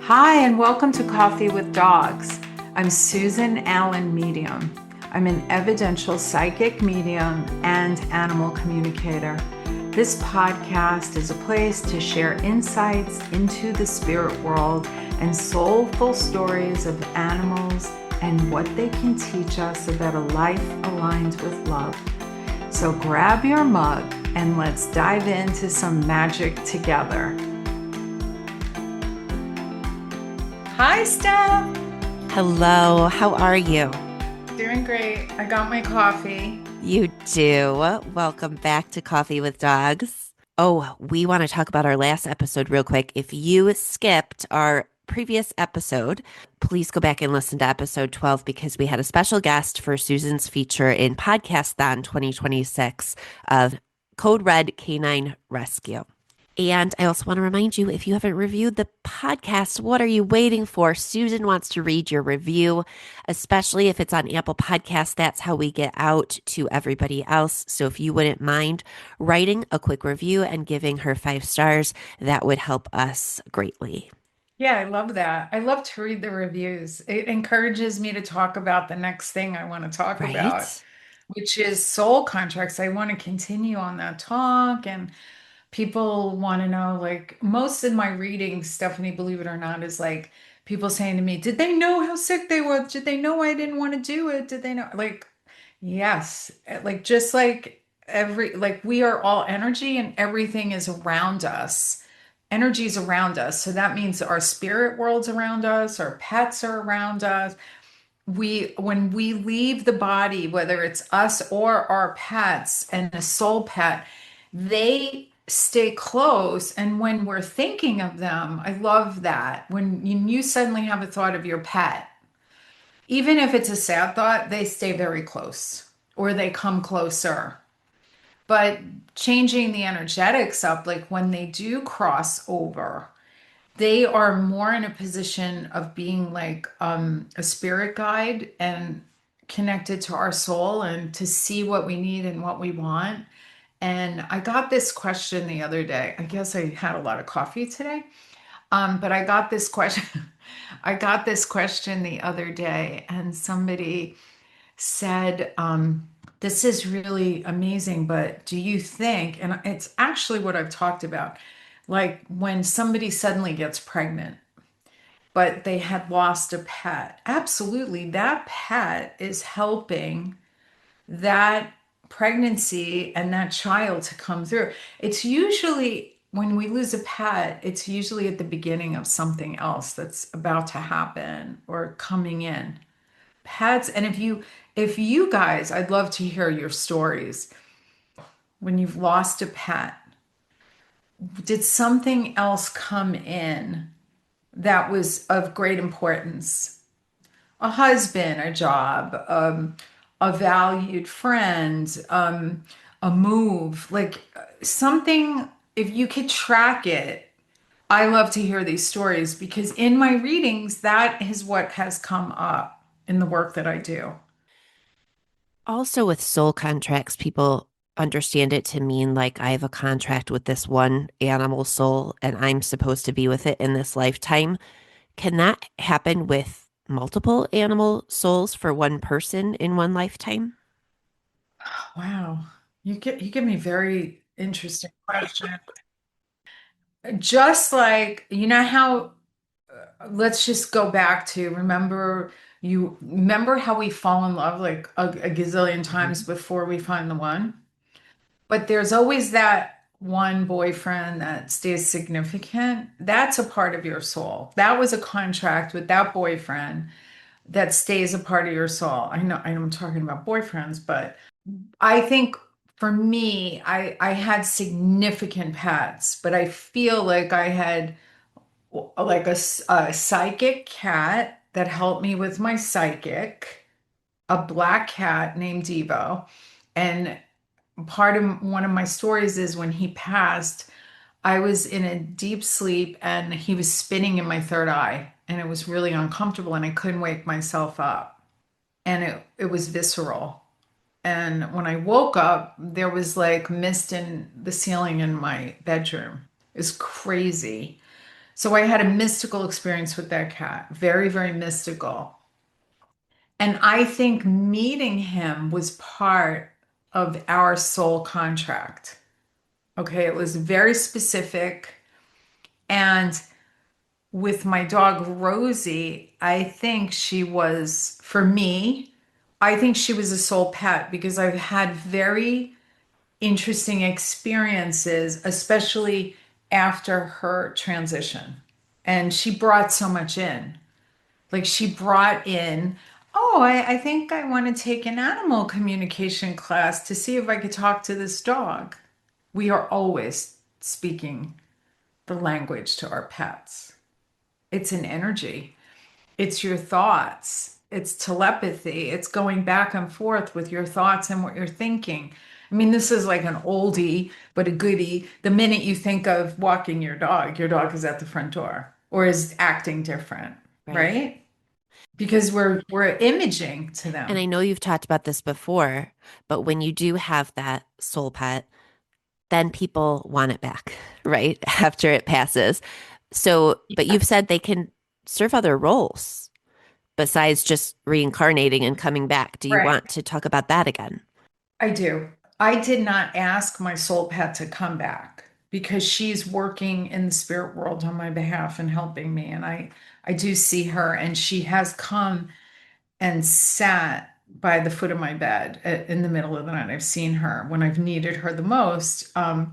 Hi, and welcome to Coffee with Dogs. I'm Susan Allen Medium. I'm an evidential psychic medium and animal communicator. This podcast is a place to share insights into the spirit world and soulful stories of animals and what they can teach us about a life aligned with love. So grab your mug and let's dive into some magic together. Hi, Steph. Hello, how are you? Doing great. I got my coffee. You do. Welcome back to Coffee with Dogs. Oh, we want to talk about our last episode real quick. If you skipped our previous episode, please go back and listen to episode 12 because we had a special guest for Susan's feature in Podcast-thon 2026 of Code Red Canine Rescue. And I also want to remind you, if you haven't reviewed the podcast, what are you waiting for? Susan wants to read your review, especially if it's on Apple Podcasts. That's how we get out to everybody else. So if you wouldn't mind writing a quick review and giving her 5 stars, that would help us greatly. Yeah, I love that. I love to read the reviews. It encourages me to talk about the next thing I want to talk about, Right? which is soul contracts. I want to continue on that talk, and people want to know, like, most of my readings, Stephanie, believe it or not, is like people saying to me, did they know how sick they were? Did they know I didn't want to do it? Did they know? Like, yes, like just like like we are all energy and everything is around us. Energy is around us. So that means our spirit world's around us, our pets are around us. When we leave the body, whether it's us or our pets and a soul pet, they stay close. And when we're thinking of them, I love that. When you suddenly have a thought of your pet, even if it's a sad thought, they stay very close or they come closer. But changing the energetics up, like when they do cross over, they are more in a position of being like a spirit guide and connected to our soul and to see what we need and what we want. And I got this question the other day. I guess I had a lot of coffee today. But I got this question. I got this question the other day, and somebody said, this is really amazing, but do you think, and it's actually what I've talked about, like when somebody suddenly gets pregnant, but they had lost a pet, absolutely, that pet is helping that pregnancy and that child to come through. It's usually when we lose a pet, it's usually at the beginning of something else that's about to happen or coming in. Pets, and if you guys, I'd love to hear your stories. When you've lost a pet, did something else come in that was of great importance? A husband, a job, a valued friend, a move, like something, if you could track it. I love to hear these stories because in my readings, that is what has come up in the work that I do. Also, with soul contracts, people understand it to mean like I have a contract with this one animal soul and I'm supposed to be with it in this lifetime. Can that happen with multiple animal souls for one person in one lifetime? Wow. You give me very interesting question. Just like, you know how, let's just go back to remember how we fall in love like a gazillion times Mhm. before we find the one? But there's always that one boyfriend that stays significant. That's a part of your soul. That was a contract with that boyfriend that stays a part of your soul. I'm talking about boyfriends, but I think for me, I had significant pets, but I feel like I had like a psychic cat that helped me with my psychic, a black cat named Devo. And part of one of my stories is when he passed, I was in a deep sleep and he was spinning in my third eye, and it was really uncomfortable and I couldn't wake myself up. And it was visceral. And when I woke up, there was like mist in the ceiling in my bedroom. It's crazy. So I had a mystical experience with that cat, very, very mystical. And I think meeting him was part of our soul contract. Okay, it was very specific. And with my dog Rosie, I think she was, for me, I think she was a soul pet because I've had very interesting experiences, especially after her transition. And she brought so much in. Like she brought in, oh, I think I want to take an animal communication class to see if I could talk to this dog. We are always speaking the language to our pets. It's an energy. It's your thoughts. It's telepathy. It's going back and forth with your thoughts and what you're thinking. I mean, this is like an oldie, but a goodie. The minute you think of walking your dog is at the front door or is acting different, Right. right? Because we're imaging to And I them. know you've talked about this before, but when you do have that soul pet, then people want it back, right? After it passes. So, but you've said they can serve other roles besides just reincarnating and coming back. Do you Right. want to talk about that again? I do. I did not ask my soul pet to come back because she's working in the spirit world on my behalf and helping me. And I do see her, and she has come and sat by the foot of my bed in the middle of the night. I've seen her when I've needed her the most. I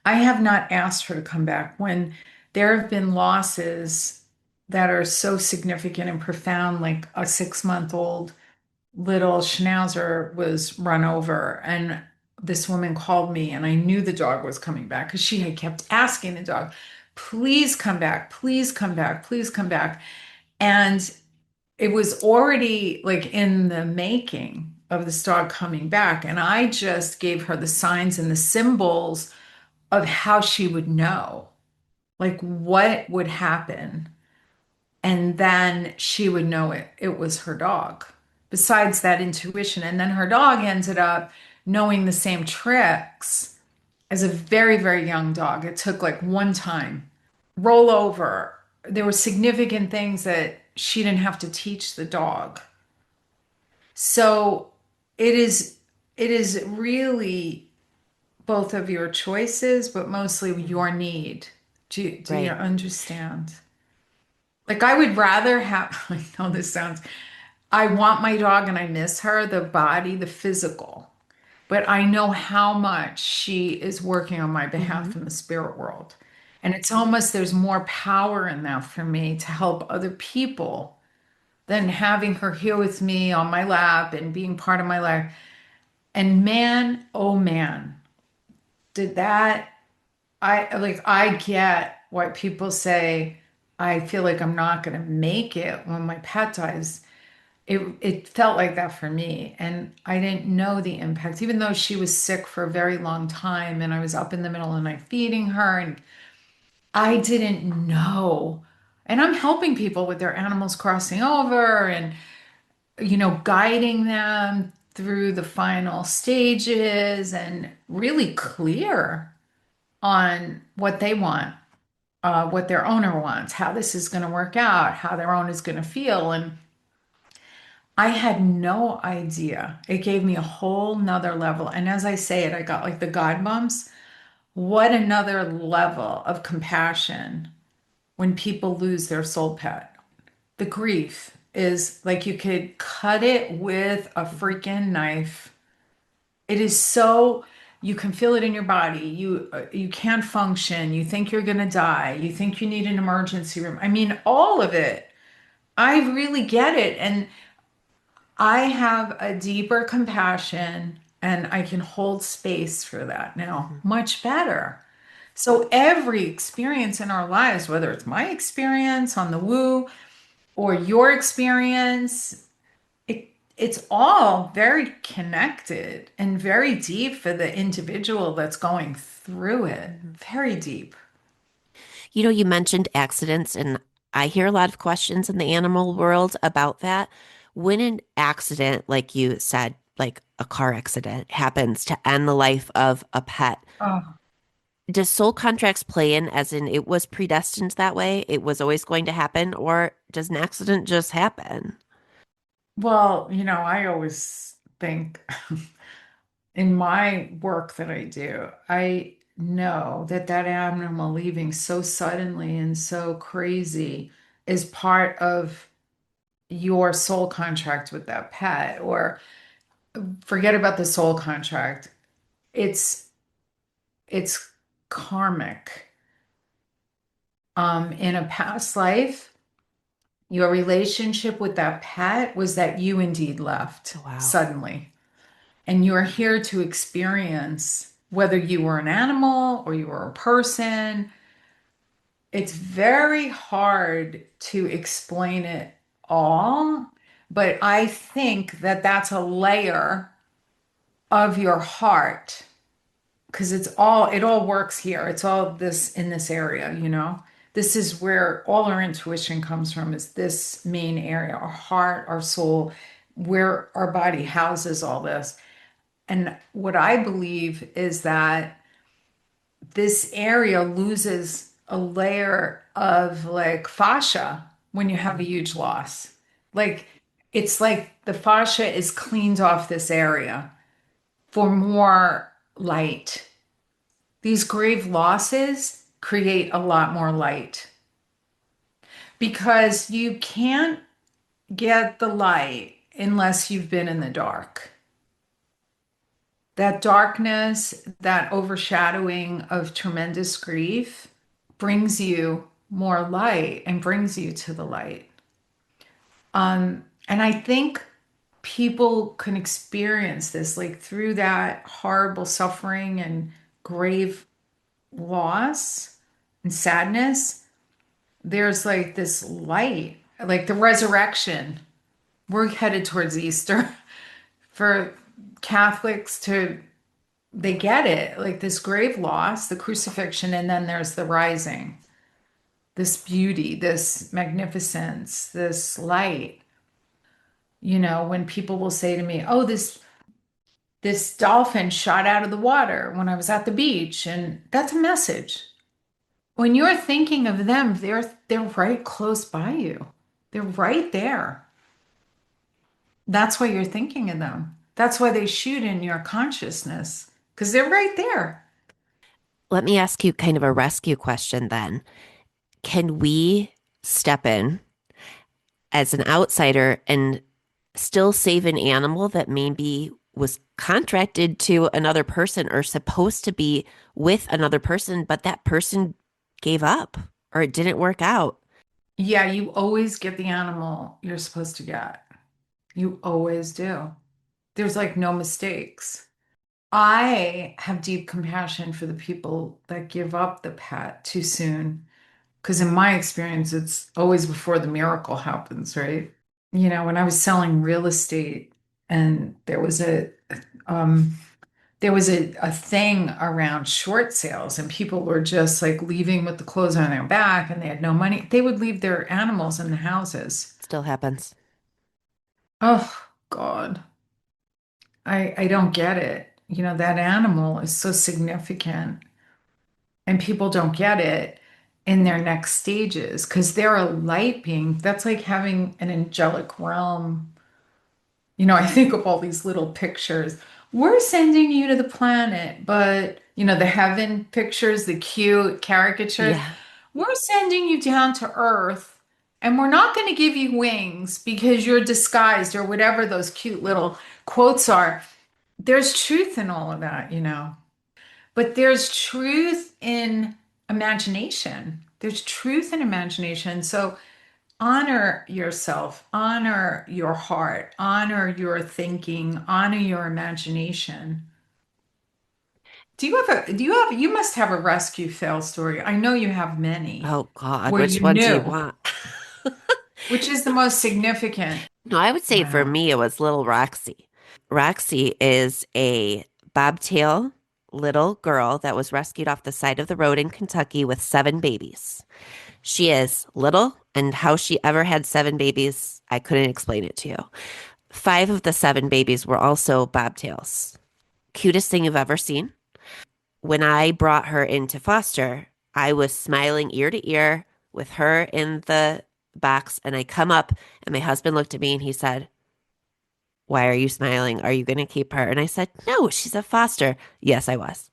have not asked her to come back. When there have been losses that are so significant and profound, like a 6 month old little schnauzer was run over, and this woman called me, and I knew the dog was coming back because she had kept asking the dog, please come back, please come back, please come back. And it was already like in the making of this dog coming back. And I just gave her the signs and the symbols of how she would know, like what would happen. And then she would know it was her dog. Besides that intuition. And then her dog ended up knowing the same tricks as a very, very young dog. It took like one time, roll over. There were significant things that she didn't have to teach the dog. So it is it is really both of your choices, but mostly Mhm. your need. Do you Right. understand? Like I would rather have, I know this sounds, I want my dog and I miss her, the body, the physical, but I know how much she is working on my Hmm. behalf in the spirit world. And it's almost there's more power in that for me to help other people than having her here with me on my lap and being part of my life. And man, oh man, did that I get why people say I feel like I'm not going to make it when my pet dies. It felt like that for me, and I didn't know the impact, even though she was sick for a very long time, and I was up in the middle of the night feeding her, and I didn't know. And I'm helping people with their animals crossing over, and guiding them through the final stages, and really clear on what they want, what their owner wants, how this is going to work out, how their owner is going to feel. And I had no idea. It gave me a whole nother level. And as I say it, I got like the God bumps. What another level of compassion when people lose their soul pet. The grief is like you could cut it with a freaking knife. It is so you can feel it in your body. You can't function. You think you're going to die. You think you need an emergency room. I mean, all of it. I really get it. And I have a deeper compassion and I can hold space for that now Hmm. much better. So every experience in our lives, whether it's my experience on the woo or your experience, it's all very connected and very deep for the individual that's going through it. Hmm. Very deep. You know, you mentioned accidents, and I hear a lot of questions in the animal world about that. When an accident, like you said, like a car accident happens to end the life of a pet, Oh. Does soul contracts play in as in it was predestined that way? It was always going to happen, or does an accident just happen? Well, I always think in my work that I do, I know that that animal leaving so suddenly and so crazy is part of your soul contract with that pet, or forget about the soul contract. It's it's karmic. In a past life, your relationship with that pet was that you indeed left Oh, wow. suddenly. And you're here to experience whether you were an animal or you were a person. It's very hard to explain it all, but I think that that's a layer of your heart because it all works here. It's all this in this area. This is where all our intuition comes from, is this main area, our heart, our soul, where our body houses all this. And what I believe is that this area loses a layer of like fascia when you have a huge loss. Like it's like the fascia is cleaned off this area for more light. These grave losses create a lot more light because you can't get the light unless you've been in the dark. That darkness, that overshadowing of tremendous grief brings you more light and brings you to the light. And I think people can experience this like through that horrible suffering and grave loss and sadness. There's like this light, like the resurrection. We're headed towards Easter for Catholics to they get it, like this grave loss, the crucifixion, and then there's the rising, this beauty, this magnificence, this light. When people will say to me, "Oh, this dolphin shot out of the water when I was at the beach," and that's a message. When you're thinking of them, they're right close by you. They're right there. That's why you're thinking of them. That's why they shoot in your consciousness because they're right there. Let me ask you kind of a rescue question then. Can we step in as an outsider and still save an animal that maybe was contracted to another person or supposed to be with another person, but that person gave up or it didn't work out? Yeah, you always get the animal you're supposed to get. You always do. There's like no mistakes. I have deep compassion for the people that give up the pet too soon. Because in my experience, it's always before the miracle happens, right? When I was selling real estate and um, there was a thing around short sales and people were just like leaving with the clothes on their back and they had no money. They would leave their animals in the houses. Still happens. Oh God. I don't get it. That animal is so significant and people don't get it in their next stages because they're a light being. That's like having an angelic realm. I think of all these little pictures. We're sending you to the planet, but the heaven pictures, the cute caricatures. Yeah. We're sending you down to Earth, and we're not going to give you wings because you're disguised or whatever those cute little quotes are. There's truth in all of that. But there's truth in imagination. There's truth in imagination. So honor yourself, honor your heart, honor your thinking, honor your imagination. You must have a rescue fail story. I know you have many Oh God, where which you one do you knew, want? which is the most significant. No, I would say for Wow. me, it was little Roxy. Roxy is a bobtail little girl that was rescued off the side of the road in Kentucky with seven babies. She is little, and how she ever had seven babies, I couldn't explain it to you. Five of the seven babies were also bobtails. Cutest thing you've ever seen. when I brought her into foster, I was smiling ear to ear with her in the box. And I come up, and my husband looked at me and he said, "Why are you smiling? Are you going to keep her?" And I said, "No, she's a foster." Yes, I was.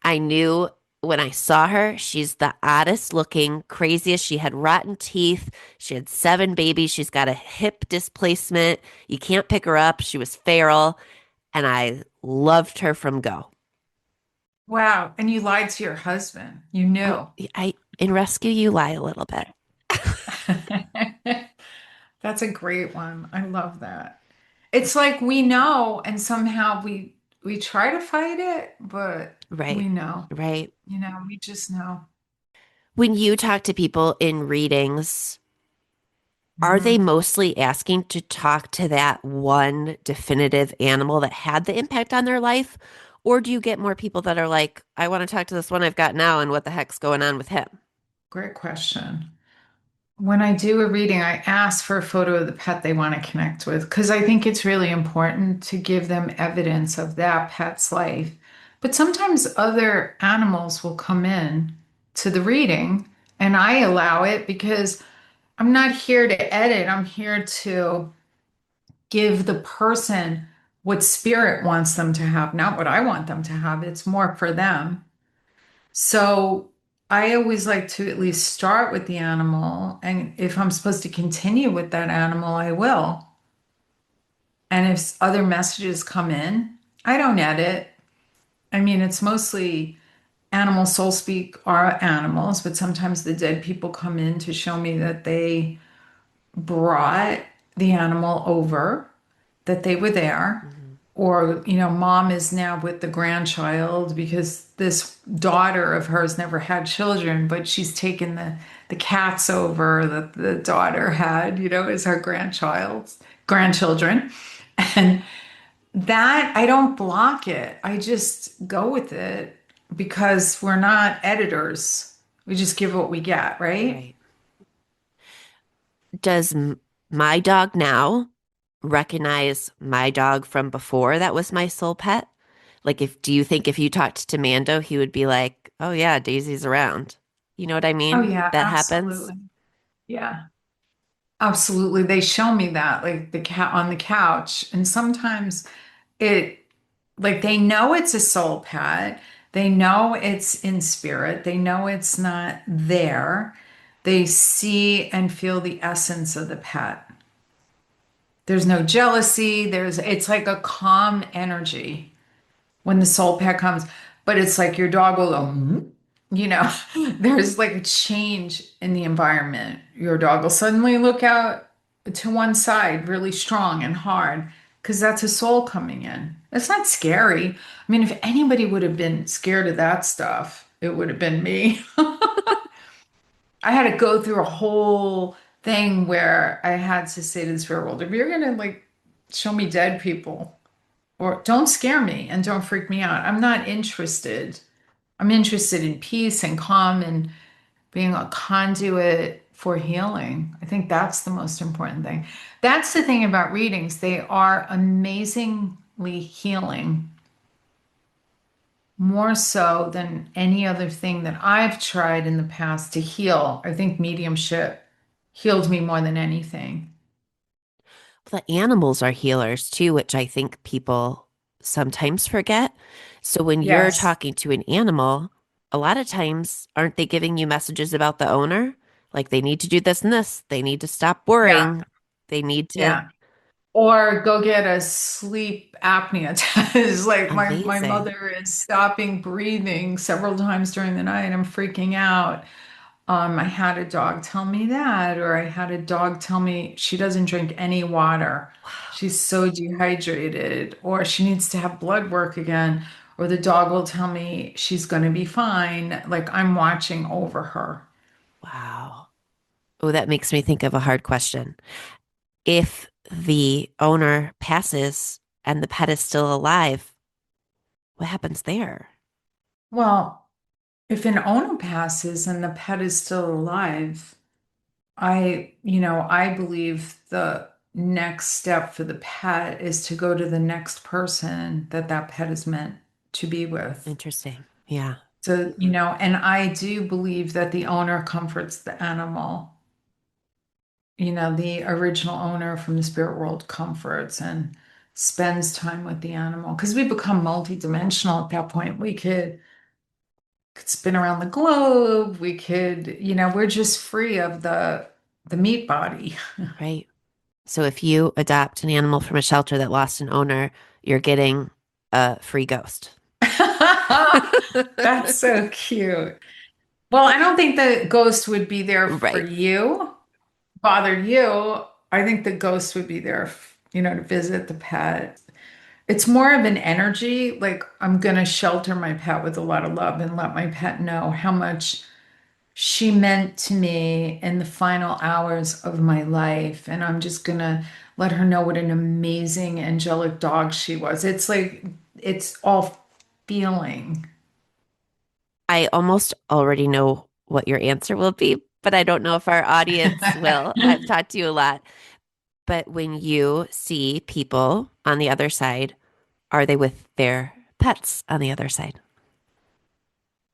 I knew when I saw her, she's the oddest looking, craziest. She had rotten teeth. She had 7 babies. She's got a hip displacement. You can't pick her up. She was feral. And I loved her from go. Wow. And you lied to your husband. You Oh, knew. I in rescue you lie a little bit. That's a great one. I love that. It's like we know and somehow we try to fight it, but Right. we know. Right. We just know. When you talk to people in readings, are they Mhm. mostly asking to talk to that one definitive animal that had the impact on their life? Or do you get more people that are like, I want to talk to this one I've got now and what the heck's going on with him? Great question. When I do a reading, I ask for a photo of the pet they want to connect with because I think it's really important to give them evidence of that pet's life. But sometimes other animals will come in to the reading and I allow it because I'm not here to edit. I'm here to give the person what spirit wants them to have, not what I want them to have. It's more for them. So I always like to at least start with the animal. And if I'm supposed to continue with that animal, I will. And if other messages come in, I don't edit. I mean, it's mostly animal soul speak are animals, but sometimes the dead people come in to show me that they brought the animal over, that they were there. Mhm. Or, mom is now with the grandchild because this daughter of hers never had children, but she's taken the cats over that the daughter had, as her grandchildren. And that I don't block it. I just go with it because we're not editors. We just give what we get, right? Right. Does my dog now recognize my dog from before that was my soul pet? Like, do you think if you talked to Mando, he would be like, "Oh yeah, Daisy's around." You know what I Oh mean? yeah, That happens. absolutely. Yeah. Absolutely. They show me that, like the cat on the couch. And sometimes it, like, they know it's a soul pet. They know it's in spirit. They know it's not there. They see and feel the essence of the pet. There's no jealousy. It's like a calm energy when the soul pet comes, but it's like your dog will go, "Hmm?" you know, there's like a change in the environment. Your dog will suddenly look out to one side really strong and hard because that's a soul coming in. It's not scary. I mean, if anybody would have been scared of that stuff, it would have been me. I had to go through a whole thing where I had to say to the spirit world, if you're gonna like show me dead people, or don't scare me and don't freak me out. I'm not interested. I'm interested in peace and calm and being a conduit for healing. I think that's the most important thing. That's the thing about readings. They are amazingly healing, more so than any other thing that I've tried in the past to heal. I think mediumship healed me more than anything. The animals are healers too, which I think people sometimes forget. So when you're Yes. talking to an animal, a lot of times, aren't they giving you messages about the owner? Like they need to do this and this. They need to stop Yeah. worrying. They need to. Yeah. Or go get a sleep apnea test. Like my Amazing. mother is stopping breathing several times during the night. I'm freaking out. I had a dog tell me that, or I had a dog tell me she doesn't drink any water. Wow. She's so dehydrated, or she needs to have blood work again, or the dog will tell me she's going to be fine. Like I'm watching over her. Wow. Oh, that makes me think of a hard question. If the owner passes and the pet is still alive, what happens there? Well, if an owner passes and the pet is still alive, I believe the next step for the pet is to go to the next person that that pet is meant to be with. Interesting. Yeah. So, and I do believe that the owner comforts the animal. The original owner from the spirit world comforts and spends time with the animal because we become multidimensional at that point. We could spin around the globe. We could, we're just free of the meat body. Right. So if you adopt an animal from a shelter that lost an owner, you're getting a free ghost. That's so cute. Well, I don't think the ghost would be there for Right. you, bother you. I think the ghost would be there, to visit the pet. It's more of an energy, like I'm gonna shelter my pet with a lot of love and let my pet know how much she meant to me in the final hours of my life. And I'm just gonna let her know what an amazing angelic dog she was. It's like it's all feeling. I almost already know what your answer will be, but I don't know if our audience will. I've talked to you a lot. But when you see people on the other side, are they with their pets on the other side?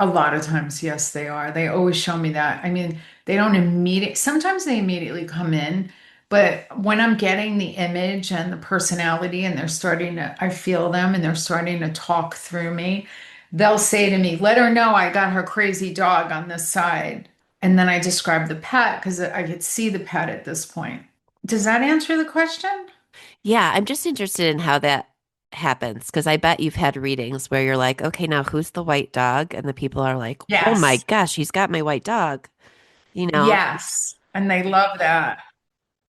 A lot of times, yes, they are. They always show me that. I mean, they don't sometimes they immediately come in, but when I'm getting the image and the personality and I feel them and they're starting to talk through me, they'll say to me, let her know I got her crazy dog on this side. And then I describe the pet because I could see the pet at this point. Does that answer the question? Yeah, I'm just interested in how that happens because I bet you've had readings where you're like, okay, now who's the white dog? And the people are like, oh my Yes. gosh, he's got my white dog, you know? Yes. And they love that.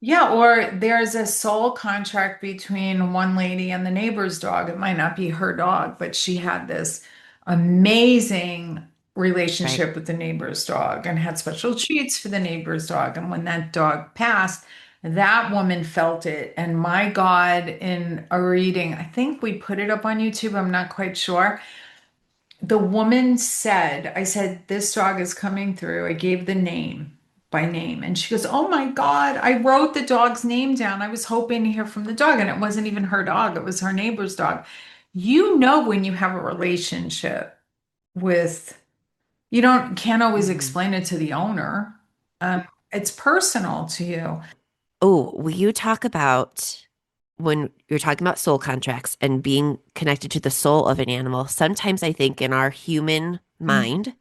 Yeah, or there's a soul contract between one lady and the neighbor's dog. It might not be her dog, but she had this amazing Right. relationship with the neighbor's dog and had special treats for the neighbor's dog. And when that dog passed, that woman felt it. And my God, in a reading, I think we put it up on YouTube, I'm not quite sure. The woman said, I said, this dog is coming through. I gave the name by name. And she goes, oh my God, I wrote the dog's name down. I was hoping to hear from the dog. And it wasn't even her dog, it was her neighbor's dog. When you have a relationship with, can't always Mhm. explain it to the owner. It's personal to you. Oh, will you talk about when you're talking about soul contracts and being connected to the soul of an animal? Sometimes I think in our human mind,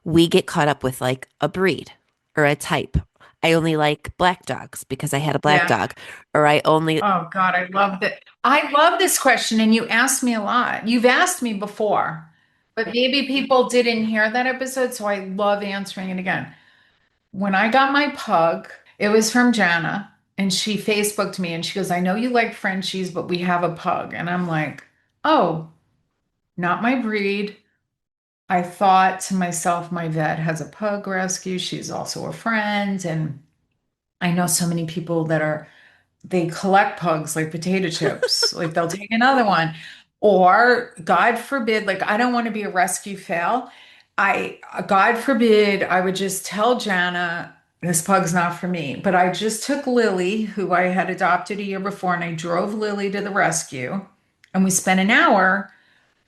we get caught up with like a breed or a type. I only like black dogs because I had a black Yeah. dog, or I only, Oh God, I love that. I love this question, and you asked me a lot. You've asked me before, but maybe people didn't hear that episode, so I love answering it again. When I got my pug, it was from Jana, and she Facebooked me and she goes, I know you like Frenchies, but we have a pug. And I'm like, oh, not my breed. I thought to myself, my vet has a pug rescue. She's also a friend. And I know so many people they collect pugs like potato chips. Like they'll take another one. Or God forbid, like I don't want to be a rescue fail. God forbid, I would just tell Jana, this pug's not for me. But I just took Lily, who I had adopted a year before, and I drove Lily to the rescue. And we spent an hour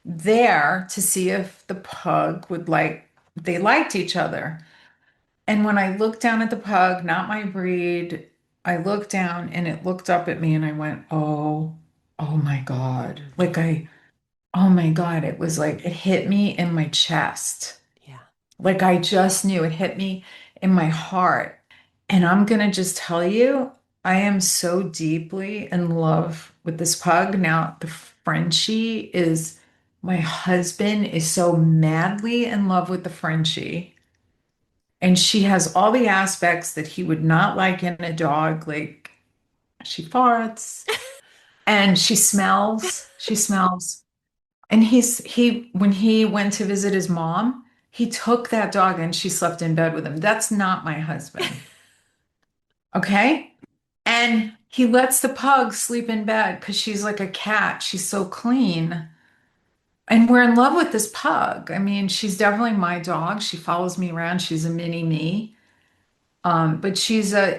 there to see if the pug they liked each other. And when I looked down at the pug, not my breed, I looked down and it looked up at me and I went, oh my God. Oh my God. It was like it hit me in my chest. yeah. Like I just knew it hit me in my heart. And I'm gonna just tell you, I am so deeply in love with this pug. Now, the Frenchie is my husband is so madly in love with the Frenchie. And she has all the aspects that he would not like in a dog. Like she farts and she smells. She smells. And when he went to visit his mom, he took that dog and she slept in bed with him. That's not my husband. Okay. And he lets the pug sleep in bed because she's like a cat. She's so clean. And we're in love with this pug. I mean, she's definitely my dog. She follows me around. She's a mini me. But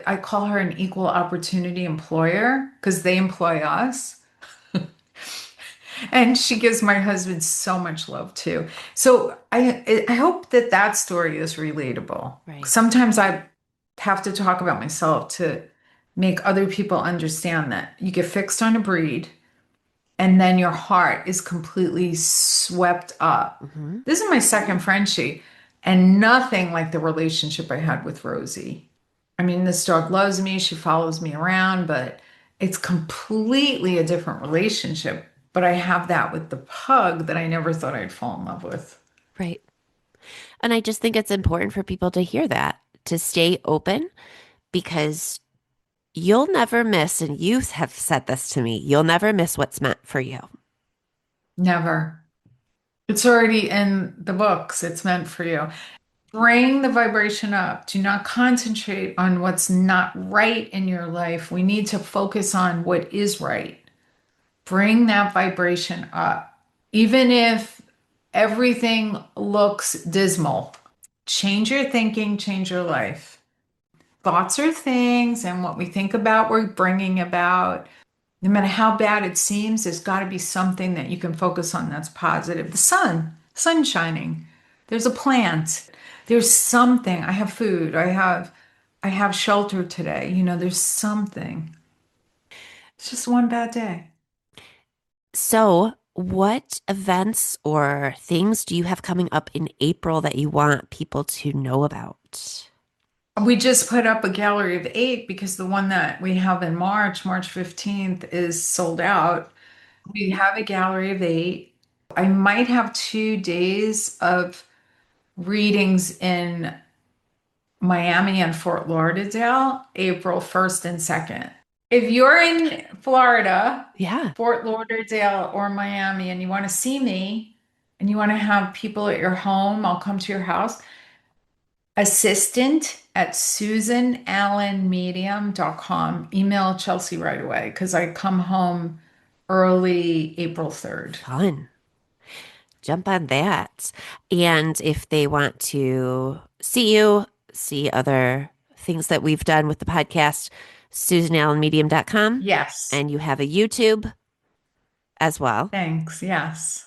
I call her an equal opportunity employer because they employ us. And she gives my husband so much love too. So I hope that that story is relatable. Right. Sometimes I have to talk about myself to make other people understand that you get fixed on a breed and then your heart is completely swept up. Hmm. This is my second Frenchie, and nothing like the relationship I had with Rosie. I mean, this dog loves me, she follows me around, but it's completely a different relationship. But I have that with the pug that I never thought I'd fall in love with. Right. And I just think it's important for people to hear that, to stay open because you'll never miss, and you have said this to me, you'll never miss what's meant for you. Never. It's already in the books. It's meant for you. Bring the vibration up. Do not concentrate on what's not right in your life. We need to focus on what is right. Bring that vibration up. Even if everything looks dismal, change your thinking, change your life. Thoughts are things, and what we think about, we're bringing about. No matter how bad it seems, there's got to be something that you can focus on that's positive. The sun shining. There's a plant. There's something. I have food. I have shelter today. There's something. It's just one bad day. So, what events or things do you have coming up in April that you want people to know about? We just put up a gallery of 8 because the one that we have in March 15th, is sold out. We have a gallery of 8. I might have 2 days of readings in Miami and Fort Lauderdale, April 1st and 2nd. If you're in Florida, Yeah, Fort Lauderdale or Miami, and you want to see me and you want to have people at your home, I'll come to your house. Assistant at susanallenmedium.com. Email Chelsea right away because I come home early April 3rd. fun. Jump on that. And if they want to see you, see other things that we've done with the podcast, susanallenmedium.com. Yes. And you have a YouTube as well. Thanks. Yes.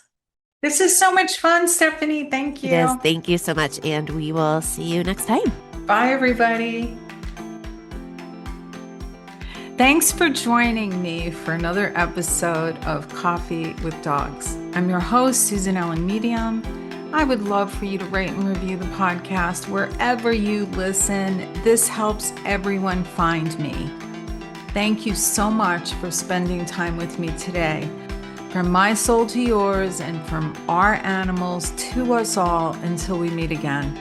This is so much fun, Stephanie. Thank It is. you. Thank you so much. And we will see you next time. Bye, everybody. Thanks for joining me for another episode of Coffee with Dogs. I'm your host, Susan Ellen Medium. I would love for you to rate and review the podcast wherever you listen. This helps everyone find me. Thank you so much for spending time with me today. From my soul to yours, and from our animals to us all, until we meet again.